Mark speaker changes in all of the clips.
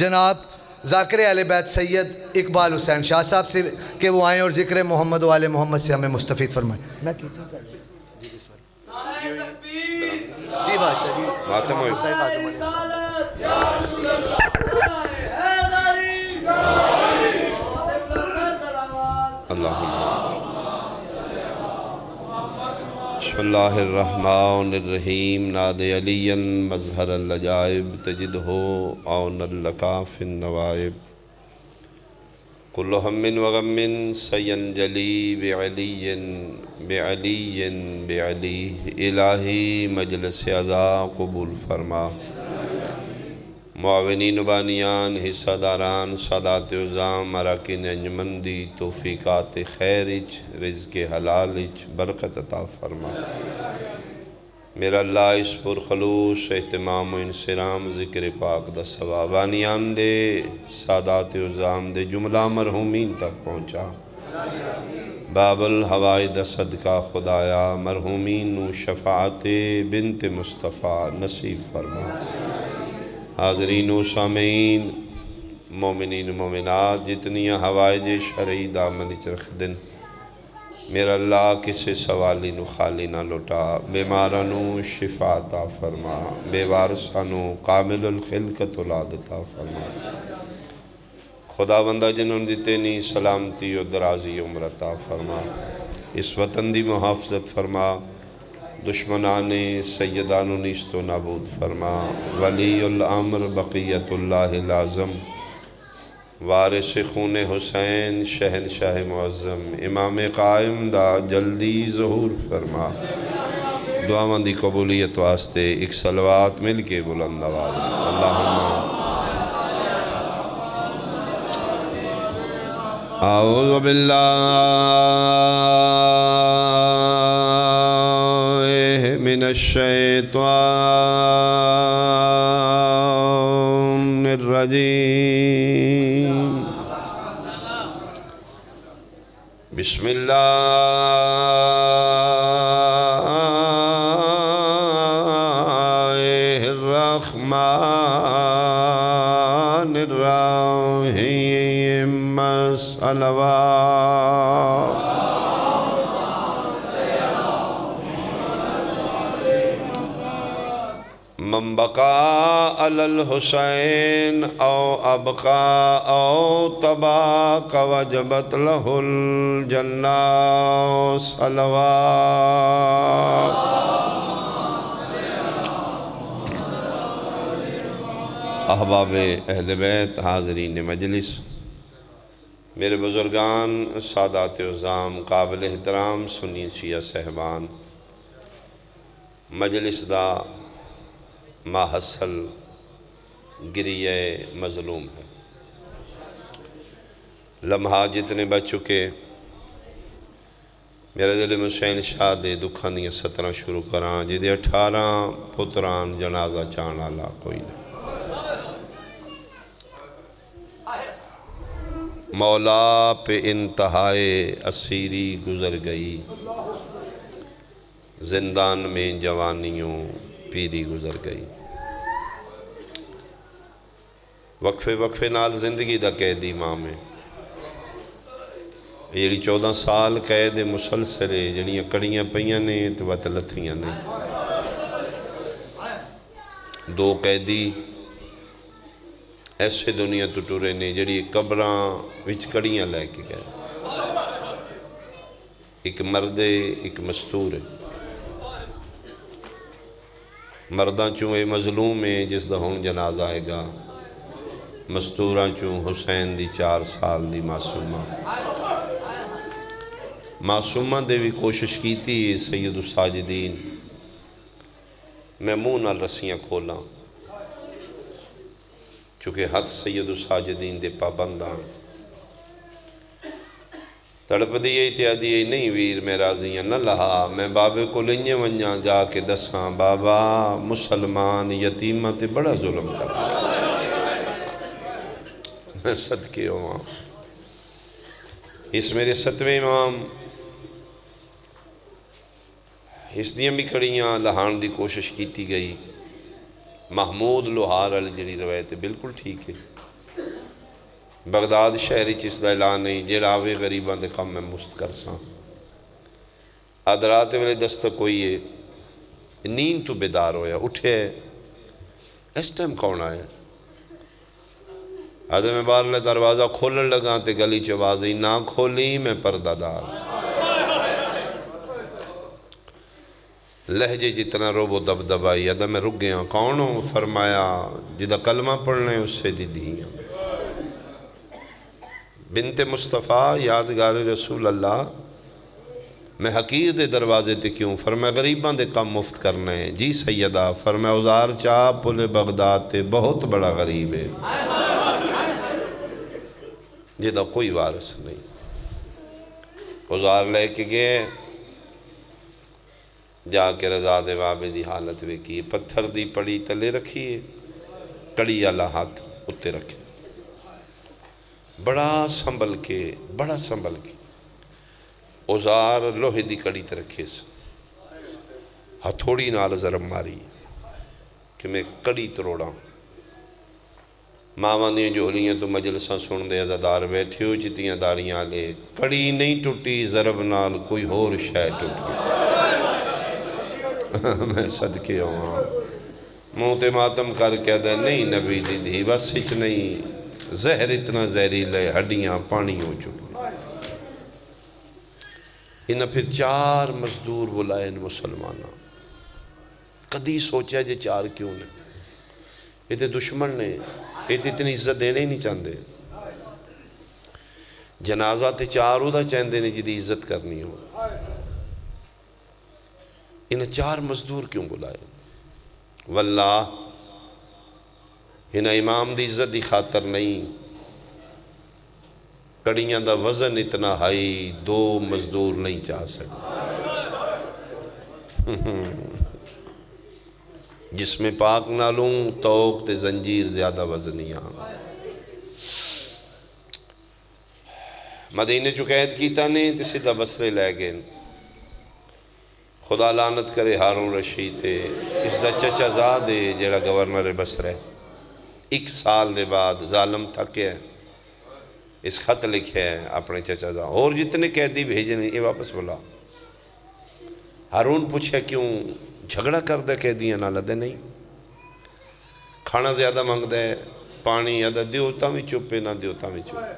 Speaker 1: جناب ذاکر اہل بیت سید اقبال حسین شاہ صاحب سے کہ وہ آئیں اور ذکر محمد و آل محمد سے ہمیں مستفید فرمائیں۔ جی بادشاہ جی
Speaker 2: خاتم ہوئے اللہم بسم اللہ الرحمن الرحیم ناد علی مظہر العجائب تجدہ عون اللکاف النوائب کل ہم وغم سینجلی بعلی الہی مجلس عزا قبول فرما معاونین بانیان حصہ داران سادات عظام اراکین انجمن دی توفیقات خیرچ رزق حلالچ برکت عطا فرما میرا اللہ اس پر خلوص اہتمام و انصرام ذکر پاک دا ثواب بانیان دے سادات عظام دے جملہ مرحومین تک پہنچا باب الحوائد صدقہ خدایا مرحومین نو شفاعت بنت مصطفیٰ نصیب فرما حاضرین و سامعین مومنین و مومنات جتنی حوائج شرعی دامن چرخ دن میرا اللہ کسے سوالی نو خالی نہ لوٹا بیمارانو شفا عطا فرما بے وارثانو کامل الخلقت اولاد عطا فرما خدا بندہ جنہوں دیتے نی سلامتی و درازی عمر عطا فرما اس وطن دی محافظت فرما دشمنان سیدان و نیست و نابود فرما ولی الامر بقیت اللہ لازم وارث خون حسین شہنشاہ معظم امام قائم دا جلدی ظہور فرما دعا مندی قبولیت واسطے ایک صلوات مل کے بلند آواز اللہم اعوذ باللہ من الشیطان الرجیم بسم اللہ الرحمن الرحیم صلوات من بقى على الحسين أو أبقى أو تباك وجبت له الجنة صلوات احباب اہل بیت حاضرین مجلس میرے بزرگان سادات عظام قابل احترام سنی شیعہ صحبان مجلس دا ماحصل گریہ مظلوم ہے لمحہ جتنے بچ چکے میرے دل میں حسین شاہ دے دکھان دیا 17 شروع کران جی دے 18 پتران جنازہ چانا لا کوئی نہیں مولا پہ انتہائے اسیری گزر گئی زندان میں جوانیوں پیری گزر گئی وقفے نال زندگی دا قیدی ماں میں یہ 14 سال قید مسلسلے جنیاں کڑیاں پہیاں نے تو وقت لتھیاں نے 2 قیدی ایسے دنیا تو ٹورے نے جڑی قبراں وچ کڑیاں لے کے گئے ایک مرد ایک مستور ہے مرداں چوں اے مظلوم ہے جس دا ہون جنازہ آئے گا مستوراں چوں حسین دی 4 سال دی معصومہ دے بھی کوشش کی تھی سید الساجدین میں منہ نال رسیاں کھولاں چونکہ حد سید الساجدین دے پابندان تڑپ دیئے اتیادیئے نہیں ویر میں راضیاں نہ لہا میں بابے کو لنجے ونجاں جا کے دساں بابا مسلمان یتیمہ تے بڑا ظلم کرتا میں صدقے ہوں اس میرے 7ویں امام اس دیاں بھی کڑیاں لہان دی کوشش کیتی گئی محمود لوہار علی جڑی روایت ہے بالکل ٹھیک ہے بغداد شہری اس دا اعلان نہیں جیڑا آوے غریباں دے کم میں مفت کر ساں آدھرات ویلے دستک ہوئی ہے نیند تو بیدار ہویا اٹھے اس ٹائم کون آیا آدھے میں باہر لے دروازہ کھولن لگا تے گلی چوازی نہ کھولی میں پردہ دار لہجے جتنا روب و دبدبائی آدھے میں رک گیا کون ہوں فرمایا جدہ کلمہ پڑھنے اس سے دی دیاں بنت مصطفیٰ یادگار رسول اللہ میں حقیر دے دروازے تے کیوں فرمایا غریباں دے کم مفت کرنے ہیں جی سیدہ فرمایا ازار چاہ پلے بغداد تے بہت بڑا غریب ہے جدہ کوئی وارث نہیں ازار لے کے گئے جا کے رضا دے وابے دی حالت وے کی پتھر دی پڑی تلے رکھی کڑی اللہ ہاتھ اتے رکھے بڑا سنبھل کے اوزار لوہے دی کڑی تے رکھے ہتھوڑی نال ضرب ماری کہ میں کڑی تروڑا ماں دیاں جولیاں تو مجلساں سن دے عزادار بیٹھے ہو جتیاں داڑیاں لے کڑی نہیں ٹوٹی ضرب نال کوئی ہور شے ٹوٹ گئی میں صدقے ہوں منہ تے ماتم کر کے دے نہیں نبی دی دی بس ہچ نہیں زہر اتنا زہریلا ہے ہڈیاں پانی ہو چکی انہاں پھر 4 مزدور بلائے ان مسلمانہ کدی سوچا جے 4 کیوں نے یہ تے دشمن نے یہ تے اتنی عزت دینے ہی نہیں چاہتے جنازہ تے 4 دا چاہتے نے جدی عزت کرنی ہو انہیں 4 مزدور کیوں بلائے واللہ انہیں امام دی عزت دی خاطر نہیں کڑیاں دا وزن اتنا ہائی 2 مزدور نہیں چاہ سکتے جس میں پاک نالوں توق تے زنجیر زیادہ وزنیاں مدینے چکیت کیتا نہیں تے سیدھا بصرے لے گئے خدا لعنت کرے ہارون رشید تے اس دا چچا زادے جیڑا گورنر بصرے 1 سال دے بعد ظالم تھکے اس خط لکھے ہیں اپنے چچا زادے اور جتنے قیدی بھیجے نہیں یہ واپس بلا ہارون پوچھے کیوں جھگڑا کر دے قیدیاں نہ لدے نہیں کھانا زیادہ مانگ دے پانی یادہ دیوتا میں چپے نہ دیوتا میں چپے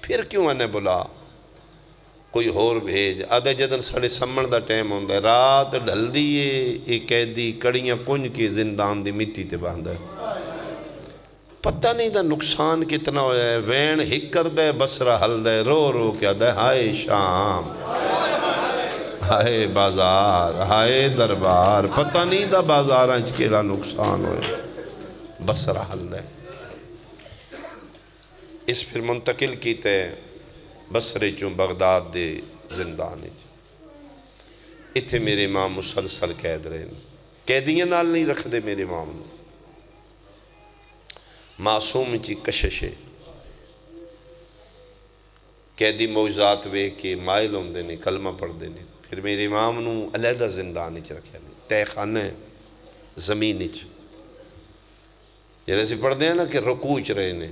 Speaker 2: پھر کیوں انہیں بلا کوئی ہور بھیج آدھے جدن ساڑے سمن دا ٹائم ہوندہ ہے رات ڈھل دیئے ایک قیدی کڑیاں کنج کی زندان دی مٹی تے باندھا ہے پتہ نہیں دا نقصان کتنا ہویا ہے وین ہک کر دے بسرہ حل دے رو رو کیا دے ہائے شام ہائے بازار ہائے دربار پتہ نہیں دا بازار انچ کیڑا نقصان ہویا بسرہ حل دے اس پھر منتقل کیتے بصرے چوں بغداد دے زندانے اتھے میرے امام مسلسل قید رہے قیدیاں نال نہیں رکھ دے میرے امام معصوم چی کشش ہے قیدی موجزات وے کے مائل ہوں دینے کلمہ پڑھ دینے پھر میرے امام نو علیحدہ زندانے چ رکھے تہ خانہ زمین چ جیسے پڑھ دیں نا کہ رکوع چ رہے نے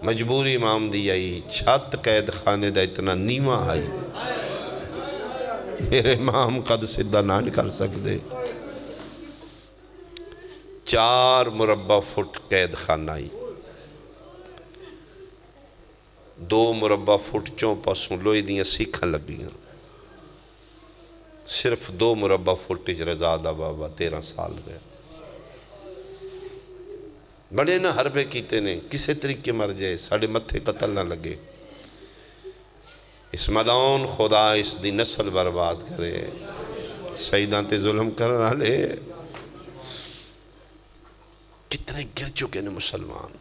Speaker 2: مجبوری امام دی آئی چھت قید خانے دا اتنا نیمہ آئی میرے امام قد صدہ نہ کر سکتے 4 مربع فٹ قید خانہ آئی 2 مربع فٹ چوں پاسوں لوئی دیاں سیکھاں لگیاں صرف 2 مربع فٹ رضا دا بابا 13 سال گئے بڑے نہ حربے کیتے نے کسے طریقے مر جائے ساڑھے متھے قتل نہ لگے اس ملعون خدا اس دی نسل برباد کرے سیدان تے ظلم کرنا لے کتنے گر چکے نے مسلمان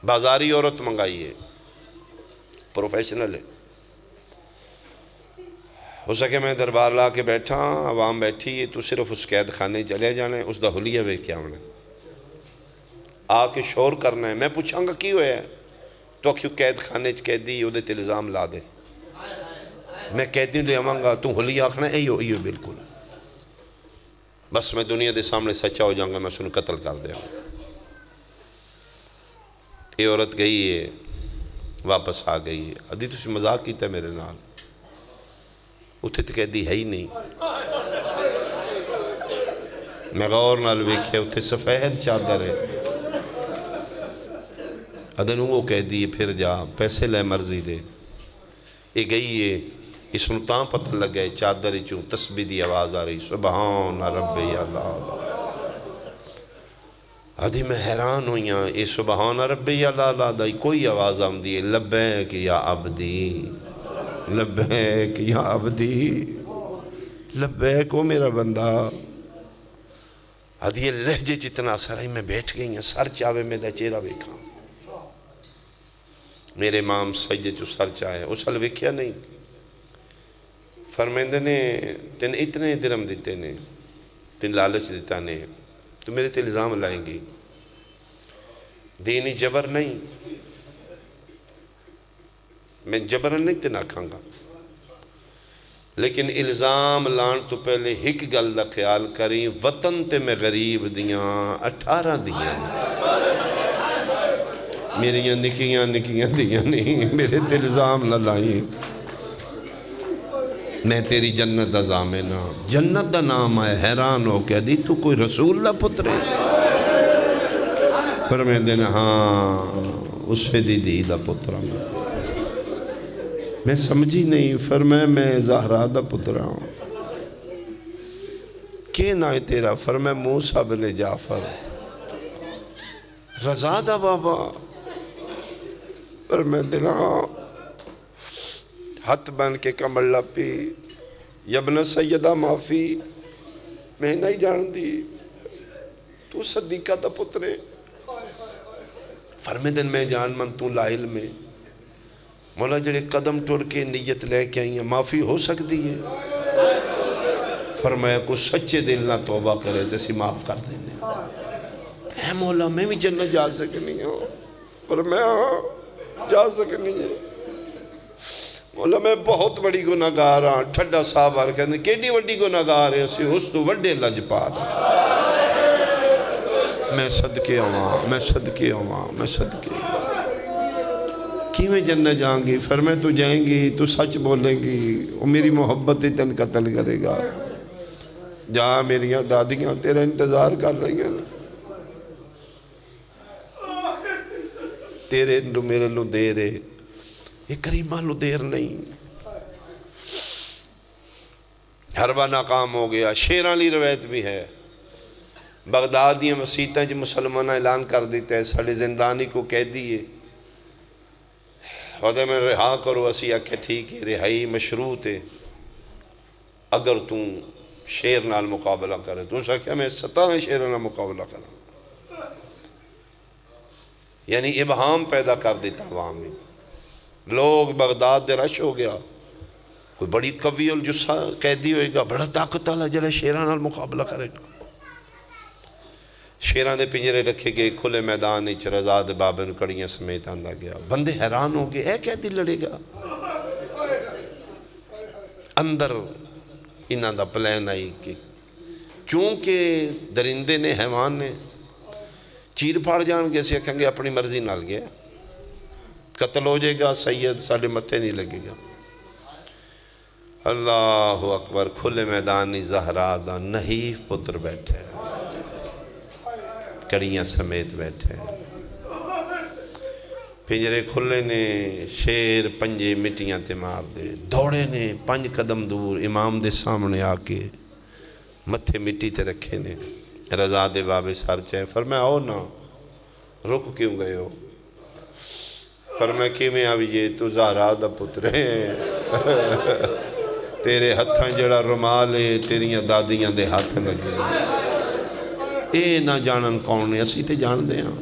Speaker 2: بازاری عورت منگائیے پروفیشنل ہے ہو سکے میں دربار لا کے بیٹھا عوام بیٹھی ہے تو صرف اس قید خانے چلے جانے اس دا حلیہ وے کیا ہونے آ کے شور کرنا ہے میں پوچھاں گا کی ہوئے ہے تو کیوں قید خانے قیدی ادھے تے الزام لا دے میں قیدی لے آواں گا تو حلیہ آکھنا ہے ایو بالکل بس میں دنیا دے سامنے سچا ہو جاؤں گا میں سن قتل کر دیا یہ عورت گئی ہے واپس آ گئی ہے ادھی تسی مذاق کیتا ہے میرے نال اتھے تو قیدی ہے ہی نہیں میں غور نال ویکھے اتھے سفید چادر ہے ادھنوں وہ قیدی ہے پھر جا پیسے لے مرضی دے یہ گئی ہے اس نو تاں پتہ لگ گئے چادر چوں تسبیح دی آواز آ رہی سبحان ربی اللہ ادھی میں حیران ہوئیاں یہ سبحان ربی اللہ دائی کوئی آواز آم دی لبیک یا عبدی لبیک یا عبدی لبیک وہ میرا بندہ ادھی یہ لہجے جتنا اثر ہے میں بیٹھ گئی ہیں سر چاوے میں دا چہرہ ویکھاں میرے امام سجدے چو سر چاہے اس حل ویکھیا نہیں فرمیندے نے تین اتنے درم دیتے نے تین لالچ دیتا نے تو میرے تے الزام لائیں گی دینی جبر نہیں میں جبرن نہیں تے نہ کھاں گا لیکن الزام لان تو پہلے ہک گل دا خیال کریں وطن تے میں غریب دیاں 18 دیاں میریاں نکیاں دیاں نہیں میرے تے الزام نہ لائیں میں تیری جنت دا زامنہ جنت دا نام آئے حیران ہو کہ دی تو کوئی رسول دا پترے فرمائے دینا ہاں اس پہ دی دا پترہ میں سمجھی نہیں فرمائے میں زہرا دا پترہ ہوں کہ نہ تیرا فرمائے موسیٰ بن جعفر رضا دا بابا فرمائے دینا ہاتھ بن کے کمر لپی یبن سیدہ معافی میں نہیں جان دی تو صدیقہ دا پترے فرمے دن میں جان من تو لا علم میں مولا جڑے قدم ٹوڑ کے نیت لے کے آئی ہیں معافی ہو سکتی ہے فرمایا کو سچے دل نہ توبہ کرے تیسی معاف کر دینے اے مولا میں بھی جنت جا سکنی ہوں فرمایا جا سکنی ہے مولا میں بہت بڑی گناہگار ہاں ٹھڈا صاحب آر کہتے ہیں کیڑی وڈی گناہگار ہے اسی اس تو وڈے لج پا دا میں صدقے کیویں جنت جائیں گی فرمائے تو جائیں گی تو سچ بولیں گی وہ میری محبت تن قتل کرے گا جا میریاں دادیاں تیرا انتظار کر رہی ہیں تیرے نو میرے نو دیر ہے یہ کریمہ نو دیر نہیں حربہ ناکام ہو گیا شیران لی روایت بھی ہے بغدادیاں مسیطیں جو مسلمانہ اعلان کر دیتے ہیں ساڑھے زندانی کو کہہ دیئے وعدہ میں رہا کرو اسی آکھے ٹھیک ہے رہائی مشروط ہے اگر تم شیر نال مقابلہ کرے تو اسا کیا میں 17 شیر نال مقابلہ کروں یعنی ابہام پیدا کر دیتا عوام میں لوگ بغداد دے رش ہو گیا کوئی بڑی قوی الجسہ قیدی ہوئے گا بڑا طاقت والا جڑا شیران نال مقابلہ کرے گا شیران دے پنجرے رکھے گئے کھلے میدان اچھ رضا دے بابن کڑیاں سمیت آندہ گیا بندے حیران ہو گئے اے قیدی لڑے گا اندر انہاں دا پلین آئی کہ چونکہ درندے نے حیوان نے چیر پھاڑ جان گے سے کہیں گے اپنی مرضی نال گیا قتل ہو جائے گا سید ساڑھے متھے نہیں لگے گا اللہ اکبر کھلے میدانی زہرا دا نحیف پتر بیٹھے کڑیاں سمیت بیٹھے پنجرے کھلے نے شیر پنجے مٹیاں تے مار دے دوڑے نے 5 قدم دور امام دے سامنے آکے متھے مٹی تے رکھے نے رضا دے بابے سر چاہے فرمایا آؤ نا رک کیوں گئے ہو فرمایا کہ میں اب یہ تو زہرا دا پترے تیرے ہتھاں جڑا رمال ہے تیریاں دادیاں دے ہاتھ لگے اے نہ جانن کون نے اسی تے جان دے ہاں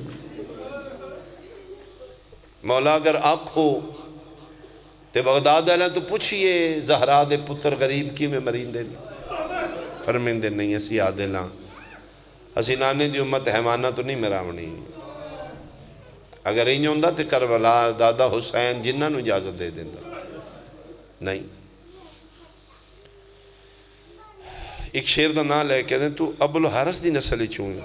Speaker 2: مولا اگر آنکھو تے بغداد ہے تو پوچھئے زہرا دے پتر غریب کی میں مرین دے فرمین دے نہیں اسی عادلہ اسی نانے دی امت حیمانہ تو نہیں مراونی اگر این ہوندہ تے کربلا دادا حسین جنہ نو اجازت دے دیندہ نہیں ایک شیر دا نہ لے کے دیں تو ابو الحارث دی نسلی چون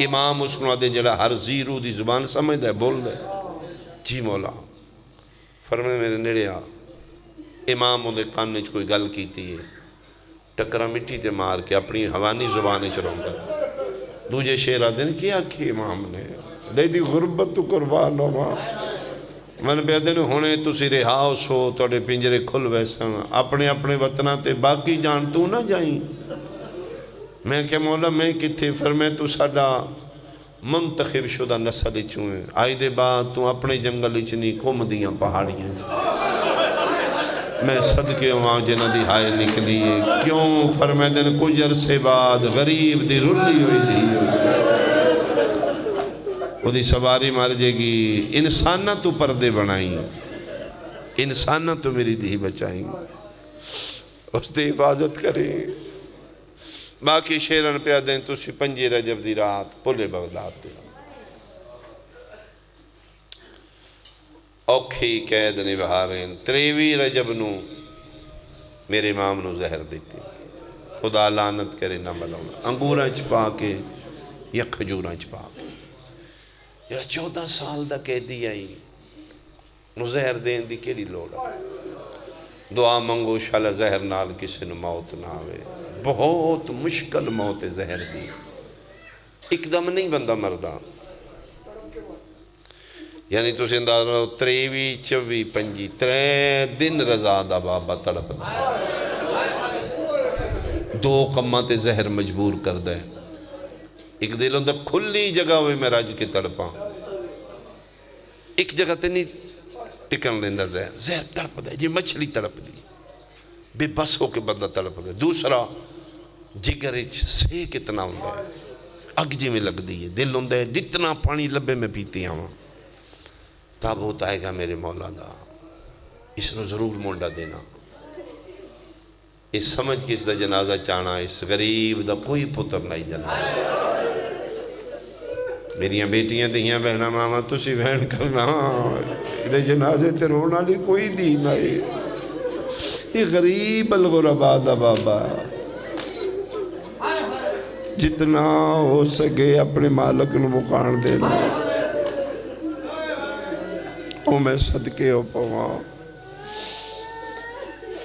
Speaker 2: امام اس کو آدھے جڑا ہر زیرو دی زبان سمجھ دے بول دے جی مولا فرمائے میرے نیڑے آ امام اندھے کاننے چ کوئی گل کیتی ہے ٹکرا مٹی تے مار کے اپنی حوانی زبان چ رہوں گا دوجے شیر آدھے نے کیا کھی امام نے دے دی غربت تو قربان ہوا من پہ آدھے نے ہونے تسی رہاؤ سو توڑے پنجرے کھل ویسن اپنے اپنے وطنہ تے باقی جان تو نہ جائیں میں کہ مولا میں کتھے فرمائے تو ساڑا منتخب شدہ نسل چوئیں آئی دے بعد تو اپنے جنگل اچنی کھوم دیاں پہاڑیاں میں صدقے وہاں جنہ دی ہائے نکلی ہے کیوں فرمائے دن کچھ عرصے بعد غریب دی رلی ہوئی دی وہ دی سواری مار جے گی انسانہ تو پردے بنائیں انسانہ تو میری دی بچائیں اس دی حفاظت کریں باقی شیرن پہ آدھیں تو سی پنجی رجب دی رات پلے بغداد دی اوکھی قید نبھاریں 23 رجب نو میرے امام نو زہر دیتی خدا لعنت کرے نہ ملونا انگوراں چپا کے یا کھجوراں چپا کے یہ 14 سال دا قیدی آئی نو زہر دین دی کیڑی لوڑا دعا منگو شالا زہر نال کسی نو موت نہ آوے بہت مشکل موت زہر دی ایک دم نہیں بندہ مردہ یعنی تو سندہ رہو 23 24 25 3 دن رضا دا بابا تڑپ دا 2 کمہ تے زہر مجبور کر دے ایک دل ہوندہ کھلی جگہ ہوئے میں راج کے تڑپاں ایک جگہ تے نہیں ٹکن لیندہ زہر تڑپ دے جی مچھلی تڑپ دی بے بس ہو کے بدلہ تڑپ دے دوسرا جگرچ سے کتنا ہوندہ ہے اگ جی میں لگ دی ہے دل ہوندہ ہے جتنا پانی لبے میں پیتی ہوں تابوت آئے گا میرے مولا دا اس نے ضرور مونڈا دینا اس سمجھ کے اس دا جنازہ چانا اس غریب دا کوئی پتر نہیں جنازہ میریاں بیٹیاں دیاں بہنہ ماما تسی بہن کرنا دے جنازے تے رونا لی کوئی دی نہیں یہ غریب الغربا دا بابا جتنا ہو سکے اپنے مالک نو مقان دینا او میں صدقے ہو پاواں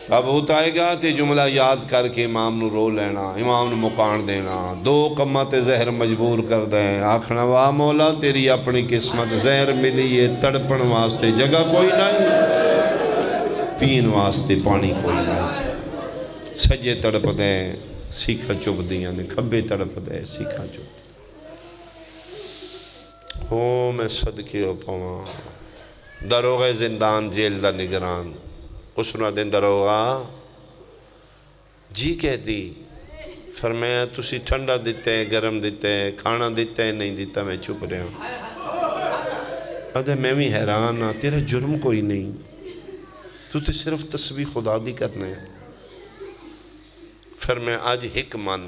Speaker 2: تابوت آئے گا تے جملہ یاد کر کے امام نو رو لینا امام نو مقان دینا 2 کمہ تے زہر مجبور کر دیں آکھنا واہ مولا تیری اپنی قسمت زہر ملی ہے تڑپن واسطے جگہ کوئی نہیں پین واسطے پانی کوئی نہیں سجے تڑپ دیں سیکھا چپ دیاں نے کھبے تڑپ دیں سیکھا چپ ہو میں صدقے ہو پاواں دروغ زندان جیل دا نگران اس نے دن دروغا جی کہتی فرمایا تسی ٹھنڈا دیتے ہیں گرم دیتے ہیں کھانا دیتے ہیں نہیں دیتا میں چپ رہا ہوں ادھے میں بھی حیران ہاں تیرا جرم کوئی نہیں تو تے صرف تسبیح خدا دی کرنے ہیں فرمایا آج حک من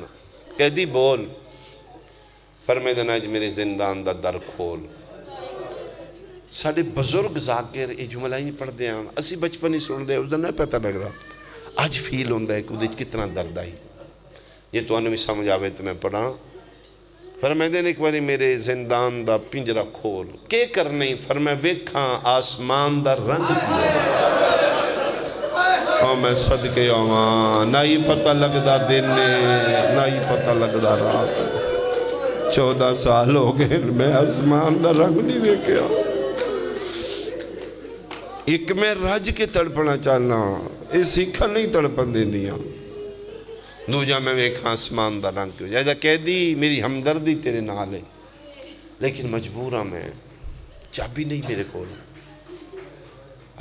Speaker 2: کہتی بول فرمایا دن آج میرے زندان دا در کھول ساڑھے بزرگ ذاکر یہ جملہ ہی پڑھ دے ہیں اسی بچپن ہی سن دے اس دن نہیں پتہ لگ رہا آج فیل ہوندہ ہے کہ کتنا درد آئی یہ تو انہوں بھی سمجھ آوے تو میں پڑھا فرمائے دین ایک باری میرے زندان دا پنجرہ کھول کے کرنے فرمائے ویکھاں آسمان دا رنگ کیا اور میں صدقے آواں نہ ہی پتہ لگ دا دن نہ ہی پتہ لگ دا رات 14 سال ہو گئے میں آسمان دا رنگ نہیں ویکھیا ایک میں رج کے تڑپنا چاہنا یہ سیکھا نہیں تڑپن دے دیا دو جا میں ایک آسمان دا رنگ کیوں جائے کہہ دی میری ہمدردی تیرے نال ہے لیکن مجبورہ میں چابی نہیں میرے کول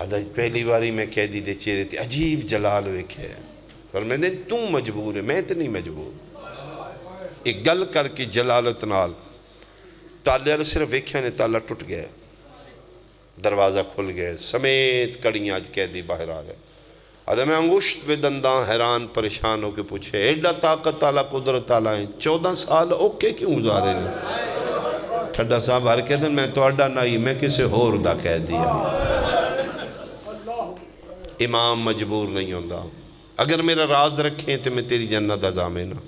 Speaker 2: آدھا پہلی باری میں کہہ دی دے چہرے تھے عجیب جلال ویکھے پر میں نے تم مجبور ہے میں تو نہیں مجبور ایک گل کر کے جلالت نال تالے صرف ویکھے نے تالا ٹوٹ گیا دروازہ کھل گئے سمیت کڑیاں آج قیدی باہر آ گئے آدھا میں انگوشت پہ دنداں حیران پریشان ہو کے پوچھے ایڈا طاقت تعالیٰ قدرت تعالیٰ ہیں 14 سال اوکے کیوں گزارے ہیں ٹھڈا صاحب ہر کہہ دن میں تو اڈا نہیں میں کسے ہور دا کہہ دیا امام مجبور نہیں ہوندہ اگر میرا راز رکھیں تو میں تیری جنت ازامے نا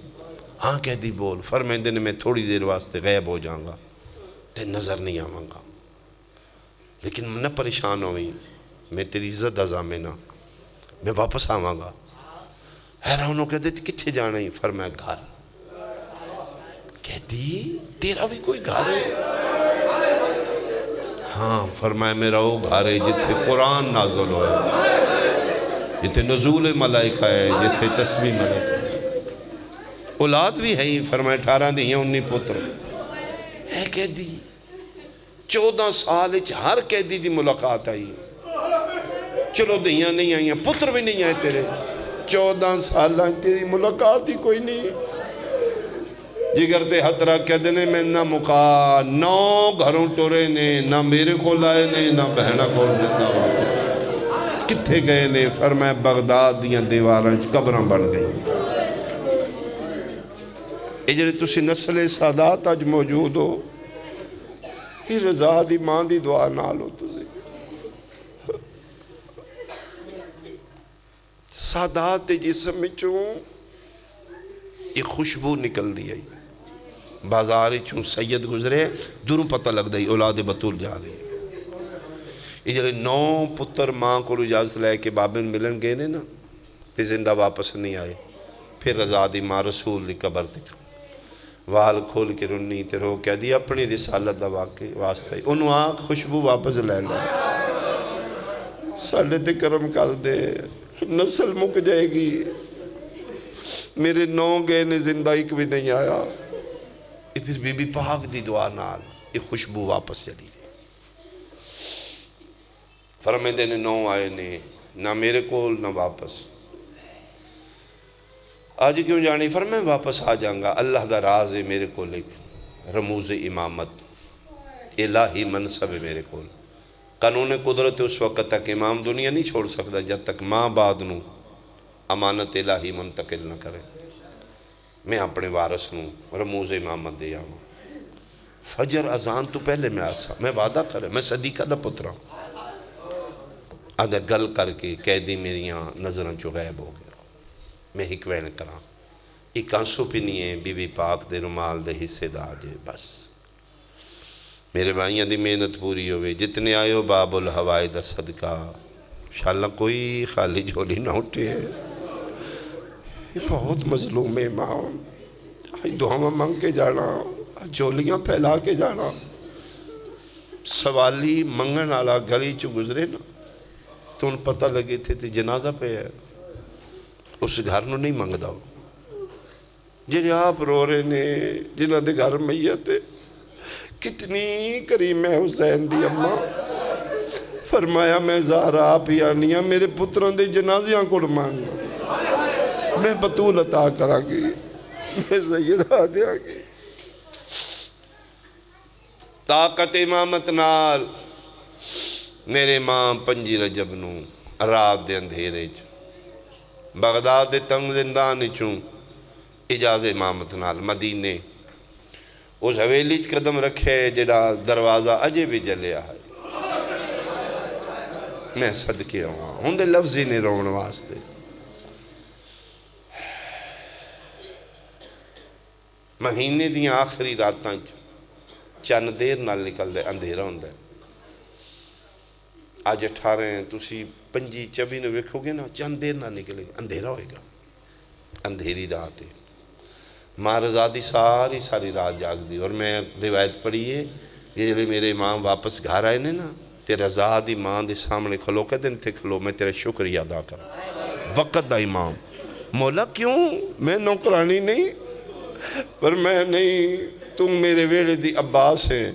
Speaker 2: ہاں قیدی بول. فرمیندے نے میں تھوڑی دیر واسطے غائب ہو جاؤں گا تے نظر نہیں آواں گا, لیکن نہ پریشان ہوئی, میں تیری عزت ضامن ہاں, میں واپس آواں گا. حیران ہو کہتے تھے کتھے جانا ہی؟ فرمایا گھر. قیدی تیرا بھی کوئی گھر ہے؟ ہاں. فرمایا میرا وہ گھر ہے جتھے قرآن نازل ہوئے, جتھے نزول ملائکہ ہے, جتھے تسبیح ملائکہ ہے. اولاد بھی ہے ہی. فرمایا 18 دیاں 19 پتر ہے. قیدی 14 سال ہر قیدی دی ملاقات آئی. چلو دیاں نہیں آئیاں, پتر بھی نہیں آئے تیرے, 14 سال تیری ملاقات ہی کوئی نہیں. جگر تے حترہ کہتے نے میں نہ مکا 9 گھروں ٹورے نے, نہ میرے کو لائے نے, نہ بہنہ کو زندہ واپس. کتھے گئے نے؟ فرمایا بغداد دیاں دیواراں قبراں بن گئی. اے جڑے تسی نسل سادات آج موجود ہو, یہ رضا دی ماں دی دعا نال ہو. تسی سادات دے جسم میں چوں یہ خوشبو نکل دی آئی. بازاری چوں سید گزرے دوروں پتہ لگ دی اولاد بطول جا رہی. یہ جلے 9 پتر ماں کو اجازت لے کے بابن ملن گئے نے نا, تے زندہ واپس نہیں آئے. پھر رضا دی ماں رسول دی قبر دیکھ وال کھول کے رنی تے رو کہہ دی اپنی رسالت دا واقعی واسطہ. انہوں آنکھ خوشبو واپس لے لے. ساڑھے تے کرم کر دے, نسل مک جائے گی. میرے 9 گئے نے, زندہ ایک بھی نہیں آیا. یہ پھر بی بی پاک دی دعا نال یہ خوشبو واپس چلی گئی. فرمیندے نے 9 آئے نے, نہ میرے کول نہ واپس. آج کیوں جانی؟ فرمائے واپس آ جاؤں گا. اللہ دا راز ہے میرے کول, ایک رموز امامت الہی منصب ہے میرے کول. قانون قدرت اس وقت تک امام دنیا نہیں چھوڑ سکتا جب تک ماں بعد نو امانت الہی منتقل نہ کرے. میں اپنے وارث نو رموز امامت دے آؤں. فجر اذان تو پہلے میں آسا, میں وعدہ کرے, میں صدیقہ دا پترا. آدھا گل کر کے قیدی میریاں نظران چو غیب ہو گیا. میں ہکوین کران ایک آنسو پی نہیں ہے بی بی پاک دے رمال دے حصے دا آجے. بس میرے بھائیاں دی محنت پوری ہوئے. جتنے آئے ہو باب الہوائی دا صدقہ, انشاءاللہ کوئی خالی جھولی نہ اٹھے. یہ بہت مظلوم ہے امام. دعاں مانگ کے جانا, جھولیاں پھیلا کے جانا. سوالی منگن آلا گلی چو گزرے نا, تو ان پتہ لگے تھے جنازہ پہ ہے, اس گھر نو نہیں منگ داؤ. جنہیں آپ رو رہے نے, جنہ دے گھر میت ہے. کتنی کریم ہے حسین دی اماں. فرمایا میں زہرا آپ ہی آنیاں, میرے پتروں دے جنازیاں کو مانگا, میں بطول عطا کرا گی, میں سیدہ دیا گی. طاقت امامت نال میرے امام 5 رجب نو رات دے اندھیرے چ بغداد دے تنگ زندان چوں اجاز امامت نال مدینے اس حویلی چ قدم رکھے جڑا دروازہ اجے بھی جلیا ہے. میں صدقے ہوں ہوں دے لفظی نے روڑ واسطے. مہینے دیاں آخری راتاں چند دیر نال نکل دے, اندھیرہ ہوں دے. آج 18 ہیں, تُسی 25-24 نے ویکھو گے نا, چند دیر نہ نکلے گا, اندھیرہ ہوئے گا. اندھیری رات ہے. ماں رضا دی ساری رات جاگ دی. اور میں روایت پڑھی ہے, یہ جلے میرے امام واپس گھر آئے نے نا, تے رضا دی ماں دے سامنے کھلو کے دن تے کھلو, میں تیرے شکریہ ادا کرا. وقت دا امام. مولا کیوں؟ میں نوکرانی نہیں. پر میں نہیں, تم میرے ویڑے دی عباس ہیں.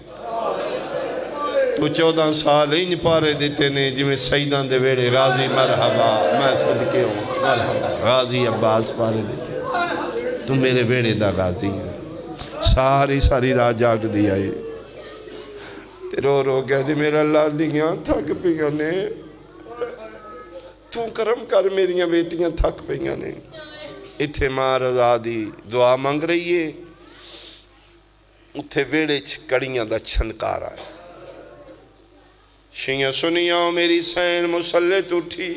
Speaker 2: تو 14 سال انج پارے دیتے نے جی میں سیدان دے ویڑے غازی مرحبا, میں صدقے ہوں مرحبا, غازی عباس پارے دیتے. تم میرے ویڑے دا غازی ہیں. ساری رات جاگ دی آئے. تے رو رو کہہ دی میرا اللہ دیاں تھک پہیاں نے, تو کرم کر میریاں بیٹیاں تھک پہیاں نے. اتھے ماں رضا دی دعا مانگ رہی ہے, اتھے ویڑے کڑیاں دا چھنکار آئے. شیعہ سنیاں میری سین مسلط اٹھی,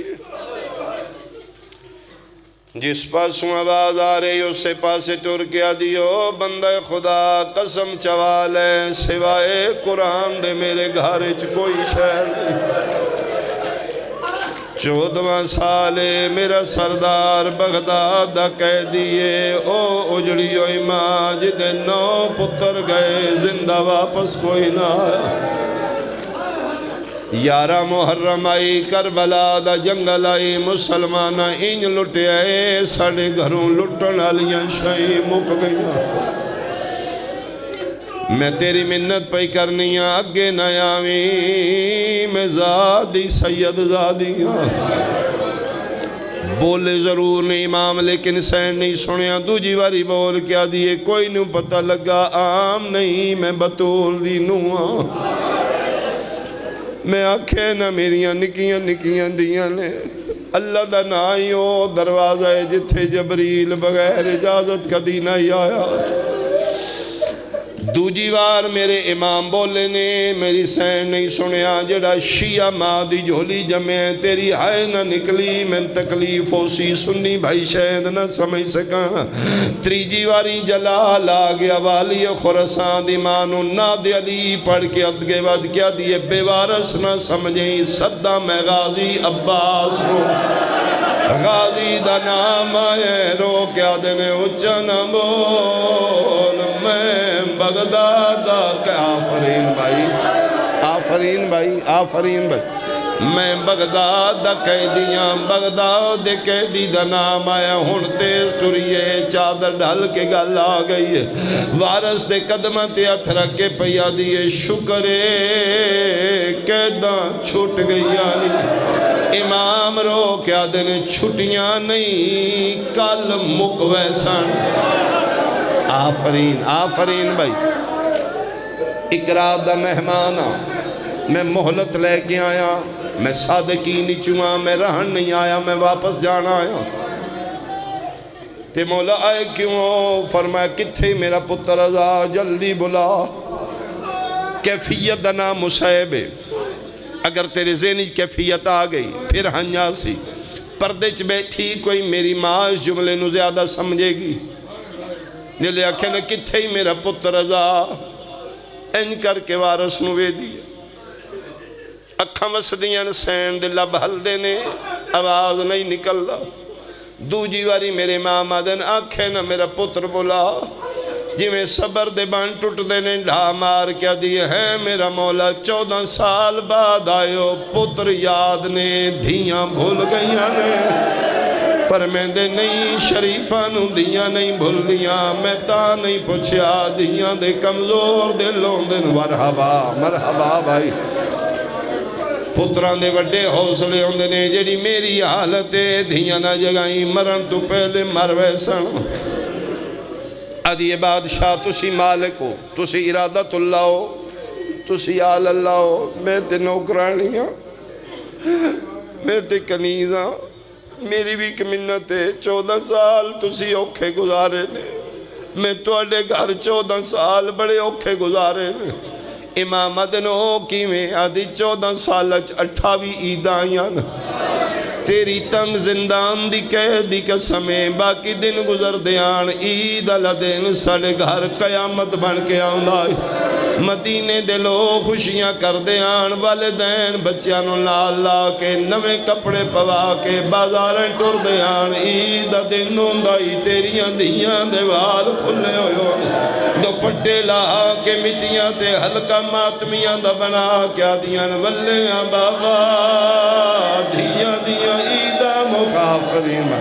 Speaker 2: جس پاسوں آواز آ رہی اسے پاسے ٹر کے آدیو بندہ خدا قسم چوال ہے سوائے قرآن دے میرے گھارچ کوئی شہر نہیں 14 سالے میرا سردار بغداد دا قیدیے او اجڑیو ایمان جدے 9 پتر گئے زندہ واپس کوئی نہ آیا 11 محرم آئی کربلا دا جنگل آئی مسلمان انج لٹے آئے ساڑے گھروں لٹن آلیاں شاہی مک گئیاں میں تیری منت پہ کرنیاں اگے نہ آویں میں زادی سید زادیاں بولے ضرور نہیں امام لیکن سین نہیں سنیا دوجی واری بول کیا دیئے کوئی نہیں پتہ لگا عام نہیں میں بطول دی نوہاں میں آنکھیں نہ میریاں نکیاں دیاں نے اللہ دا نائیو دروازہ ہے جتھے جبریل بغیر اجازت کا دینہ ہی آیا دوجی وار میرے امام بولے نے میری سین نہیں سنیا جڑا شیعہ ماں دی جھولی جمع تیری ہائے نہ نکلی میں تکلیف ہو سی سنی بھائی شاید نہ سمجھ سکا تریجی واری جلال آگیا والی خرسان دی مانو ناد علی پڑھ کے ادگے ود کیا دیئے بے وارس نہ سمجھیں صدہ میں غازی عباس رو غازی دا نام آئے رو کیا دینے اچھا نہ بول میں بغداد آفرین بھائی میں بغداد قیدیاں بغداد قیدی دا نام آیا ہون تیز ٹریے چادر ڈھل کے گل آ گئی ہے وارث دے قدمہ تے ہتھ رکھ کے پیا دیئے شکرے قیداں چھوٹ گئی آنی امام رو کیا دینے چھٹیاں نہیں کل مک ویسان آفرین بھائی اقرار دا مہمانا میں محلت لے کے آیا میں صادقی نہیں چوا میں رہن نہیں آیا میں واپس جانا آیا تے مولا آئے کیوں فرمایا کتھے میرا پتر رضا جلدی بلا کیفیت دا نام مصیب ہے اگر تیرے ذہنی کیفیت آ گئی پھر ہنجا سی پردے چ بیٹھی کوئی میری ماں اس جملے نو زیادہ سمجھے گی جلے آکھے نے کتھے ہی میرا پتر رضا انج کر کے وارث نو وے دی اکھاں وسدیاں سین دے لب ہل دینے آواز نہیں نکل دا دوجی واری میرے ماں مادن آکھے نہ میرا پتر بولا جی میں صبر دے بان ٹوٹ دینے ڈھا مار کیا دیئے ہیں میرا مولا 14 سال بعد آئیو پتر یاد نے دھیاں بھول گئیاں نے فرمیندے نہیں شریفانو دیاں نہیں بھول دیاں میں تا نہیں پوچھیا دیاں دے کمزور دلوں دن مرحبا بھائی پتران دے وڈے حوصلے ہوندے نے جڑی میری حالت دھیاں نہ جگائیں مرن تو پہلے مر ویسن ادھی بادشاہ تسی مالک ہو تسی ارادت اللہ ہو تسی آل اللہ ہو میں تے نوکرانیاں میں تے کنیزاں میری بھی کمنت ہے 14 سال تسی اوکھے گزارے نے میں توڑے گھر 14 سال بڑے اوکھے گزارے نے امام مدنو کی میں آدھی 14 سال 28 عیدائیاں تیری تنگ زندان دی قیدی قسمیں باقی دن گزر دیان عید اللہ دن ساڑے گھر قیامت بن کے آؤں مدینے دے لوگ خوشیاں کر دیان والدین بچیانوں لا کے نوے کپڑے پوا کے بازاریں ٹر دیان عید دن ہوندائی تیریاں دیاں دیوال کھلے ہوئے دوپٹے لا کے مٹیاں تے ہلکا ماتمیاں دا بنا کیا دیاں ولیاں بابا دیاں عیدہ مکافرین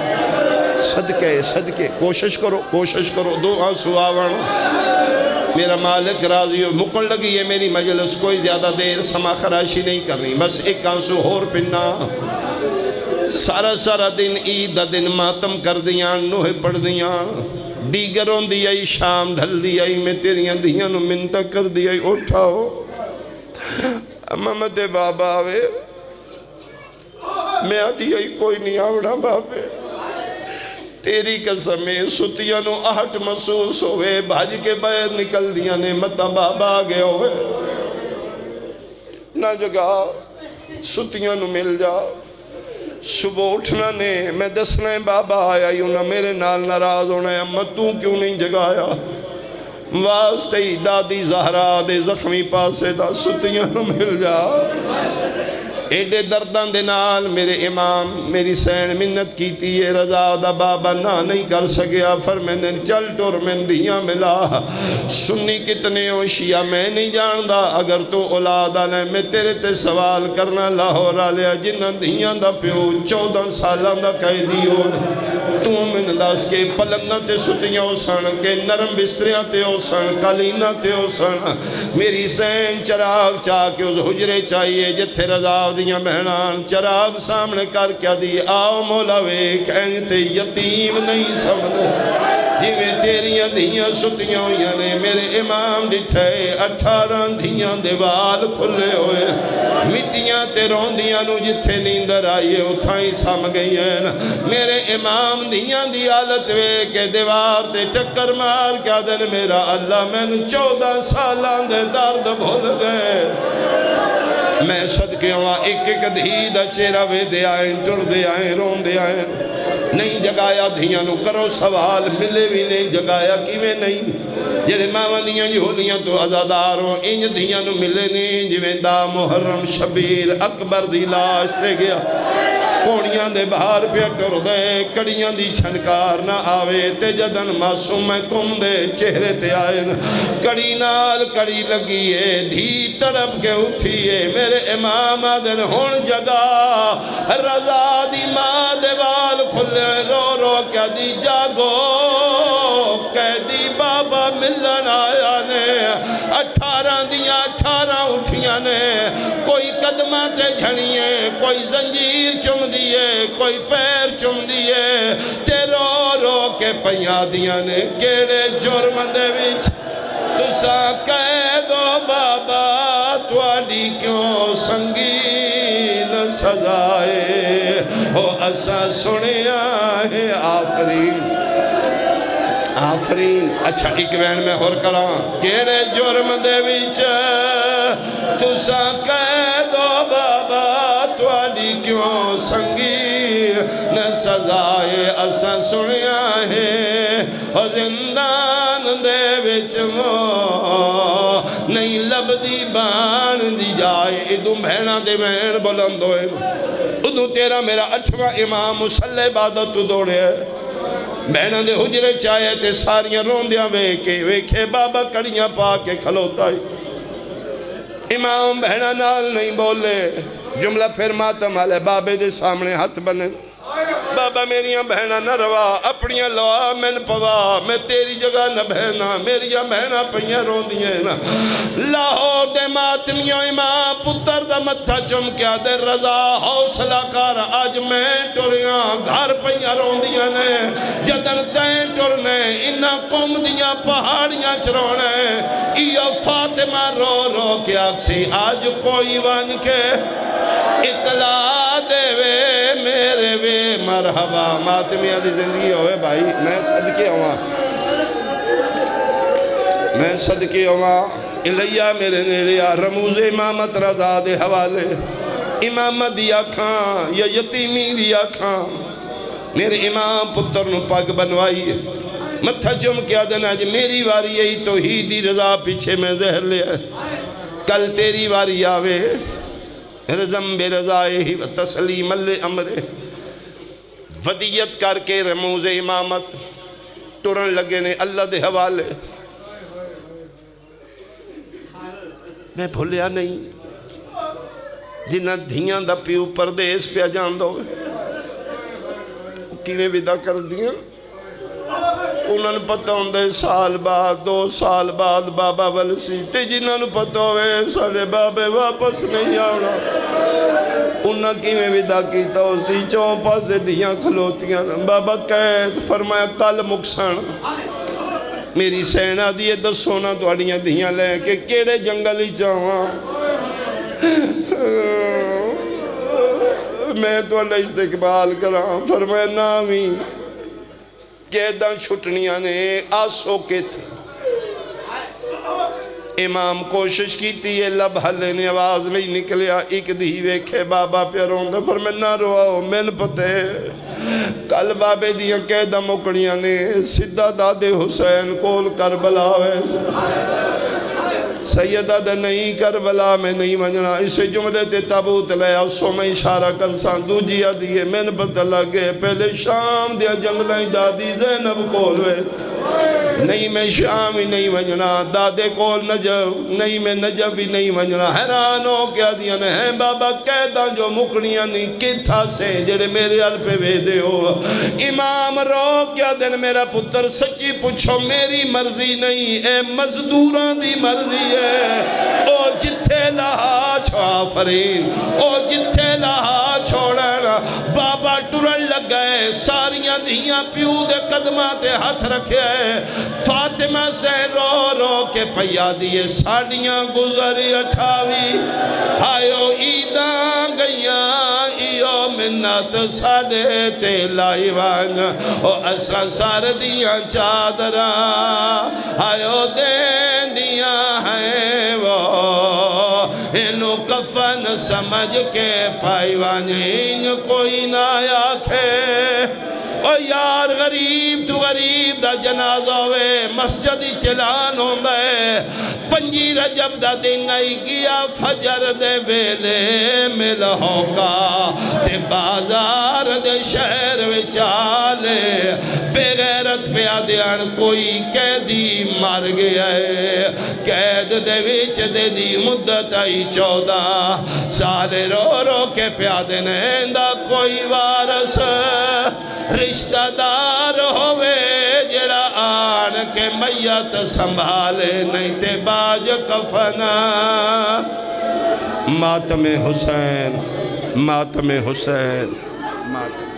Speaker 2: صدقے کوشش کرو دو آنسو آورن میرا مالک راضی ہو مکل لگی ہے میری مجلس کوئی زیادہ دیر سما خراشی نہیں کرنی بس ایک آنسو ہور پننا سارا دن عید دن ماتم کر دیاں نوہ پڑھ دیاں دیگروں دیائی شام ڈھل دیائی میں تیریاں دیاں نو منتہ کر دیائی اٹھاؤ امامت بابا آوے میں آدھی آئی کوئی نہیں آوڑا بابے تیری قسمیں ستیاں نو آہٹ محسوس ہوئے بھاج کے باہر نکل دیا نے مطا بابا آگے ہوئے نہ جگہ ستیاں نو مل جا صبح اٹھنا نے میں دسنا ہے بابا آیا ہی انہاں میرے نال ناراض ہونا ہے اماں تو کیوں نہیں جگایا واسطے ہی دادی زہرا دے زخمی پاسے دا ستیاں نہ مل جا ایڈے دردان دے نال میرے امام میری سین منت کیتی ہے رضا دا بابا نہ نہیں کر سکیا فرمیندے چل ٹور میں دیاں ملا سنی کتنے ہو شیعہ میں نہیں جاندہ اگر تو اولاد آلے میں تیرے تے سوال کرنا لاہور آلیا جنہ دیاں دا پیو 14 سالان دا قیدی ہو تو من داس کے پلنگاں تے ستیاں ہو سن کے نرم بستریاں تے ہو سن کالینہ تے ہو سن میری سین چراغ چاہ کے اس حجرے چاہیے جتھے رضا دیاں بہنان چراغ سامنے کر کیا دی آؤ مولا ویک اینگتے یتیم نہیں سمجھو جی میں تیریاں دیاں ستیاں ہوئیاں نے میرے امام ڈٹھے 18 دیاں دیوال کھلے ہوئے مٹیاں تے روندیاں نو جتھے نیندر آئیے اتھائیں سام گئی ہیں میرے امام دیاں دی حالت وے کہ دیوار تے ٹکر مار کیا دن میرا اللہ میں نے 14 سالان دے درد بھول گئے میں صدقے ہوا ایک ایک دھید چیرہ وے دے آئیں ٹر دے آئیں رون دے آئیں نہیں جگایا دھیاں نو کرو سوال ملے بھی نہیں جگایا کیویں نہیں جیسے ماما دیاں جھولیاں تو ازادار ہوں انج دھیاں نو ملے نہیں جویں دا محرم شبیر اکبر دی لاش دے گیا کونیاں دے باہر پہ ٹر دے کڑیاں دی چھنکار نہ آوے تے جدن معصوم میں کم دے چہرے تے آئے کڑی نال کڑی لگی ہے دھی تڑپ کے اٹھی ہے میرے امام آدن ہون جگہ رضا دی ماں دے وال کھلے رو رو کیا دی جاگو قیدی بابا ملن آیا نے 18 دیاں 18 اٹھیاں نے کوئی قدمہ تے جھڑیے کوئی زنجیر چم دیئے کوئی پیر چم دیئے تے رو رو کے پہیاں دیاں نے کیڑے جرم دے وچ تسا کہہ دو بابا تواڈی کیوں سنگین سزائے ہو اسا سنیا ہے آفرین اچھا ایک بین میں ہور کراں کیڑے جرم دے وچ تسا کہہ دو بابا تواڈی کیوں سنگین سزائے اسا سنیا ہے او زندان دے وچ مو نہیں لبدی بان دی جائے ادھوں بھیڑا دے بھیڑ بلند ہوئے ادھوں تیرا میرا 8واں امام مسلح عبادت دوڑے بہنہ دے حجرے چاہے تے ساریاں روندیاں ویکھے بابا کڑیاں پا کے کھلوتا ہے امام بہنہ نال نہیں بولے جملہ پھر ماتم آلے بابے دے سامنے ہاتھ بنے بابا میریاں بہنہ نہ روا اپنیاں لوا میں نہ پوا میں تیری جگہ نہ بہنہ میریاں بہنہ پہیاں روندیاں نا لاہور دے ماتمیاں امام پتر دا متھا چم کیا دے رضا حوصلہ کار آج میں ٹوریاں گھر پہیاں روندیاں نے جدن تین ٹورنے انہاں قوم دیاں پہاڑیاں چرونے ایو فاطمہ رو رو کے آکسی آج کوئی وانج کے اطلاع دے وے میرے وے مرحبا ماتمیاں دی زندگی ہوئے بھائی میں صدقے ہوا الیہ میرے نیڑیا رموز امامت رضا دے حوالے امامت دیا کھان یا یتیمی دیا کھان میرے امام پتر نو پاک بنوائی متھا جم کیا دنا جی میری واری یہی توحیدی رضا پیچھے میں زہر لیا کل تیری واری آوے رزم بے رضائے ہی و تسلیم اللہ امرے ودیت کر کے رموز امامت ٹورن لگے نے اللہ دے حوالے میں بھولیا نہیں جنہ دھیاں دا پیو پردیس پہ جان دو کیویں ودا کر دیا انہوں نے پتہ ہوندے سال بعد 2 سال بعد بابا ولسی تے جنہوں نے پتہ ہوئے سارے بابے واپس نہیں آونا انہوں کیویں ودا کیتا اسی چوپا سے دھیاں کھلوتیاں بابا قید فرمایا کل مکسان میری سینہ دیئے دسونا تو اڑیاں دھیاں لے کہ کیڑے جنگلی چاہاں میں تو اللہ استقبال کراں فرمایا نامی قیداں چھٹنیاں نے آسو کے تھے امام کوشش کی تھی یہ لب ہلے نے آواز نہیں نکلیا ایک دی ویکھے بابا پہ روندہ فرمائے نہ رواؤ میں پتے کل بابے دیاں قیدہ مکڑیاں نے سدھا دادے حسین کول کربلا ویسے سیدہ دا نہیں کربلا میں نہیں منجنا اسے جملے تے تابوت لے اسو میں اشارہ کر سان دو جیا دیئے میں نے پتہ لگے پہلے شام دیا جنگلیں دادی زینب کول ویسے نہیں میں شام ہی نہیں منجنا دادے کول نجف نہیں میں نجف ہی نہیں منجنا حیران ہو کیا دیا نے ہیں بابا قیدہ جو مکڑیاں نہیں کتھا سے جڑے میرے حل پہ ویدے ہو امام رو کیا دن میرا پتر سچی پوچھو میری مرضی نہیں اے مزدوران دی مرضی او جتھے لہا چھوڑا فرین او جتھے لہا چھوڑا بابا ٹرن لگ گئے ساریاں دھیاں پیو دے قدمات ہاتھ رکھے فاطمہ سے رو رو کے پیا دیئے ساڑیاں گزری 28 آئیو عیداں گئیاں ایو منت ساڑے تے لائی وانگا او اسا سار دیاں چادران آئیو دین دیاں ہیں وہ انو کفن سمجھ کے پائی وانجین کوئی نہ آکھے او یار غریب تو غریب دا جنازہ ہوئے مسجدی چلان ہوں دے 5 رجب دا دن آئی گیا فجر دے ویلے مل ہوگا تے بازار دے شہر وچالے بے غیرت پہ آدیان کوئی قیدی مر گیا ہے قید دے وچ دے دی مدت آئی 14 سال رو رو کے پہ آدین دا کوئی وارس رشتہ دار ہوئے جڑا آن کے میت سنبھالے نہیں تے باج کفنا ماتم حسین ماتم حسین ماتم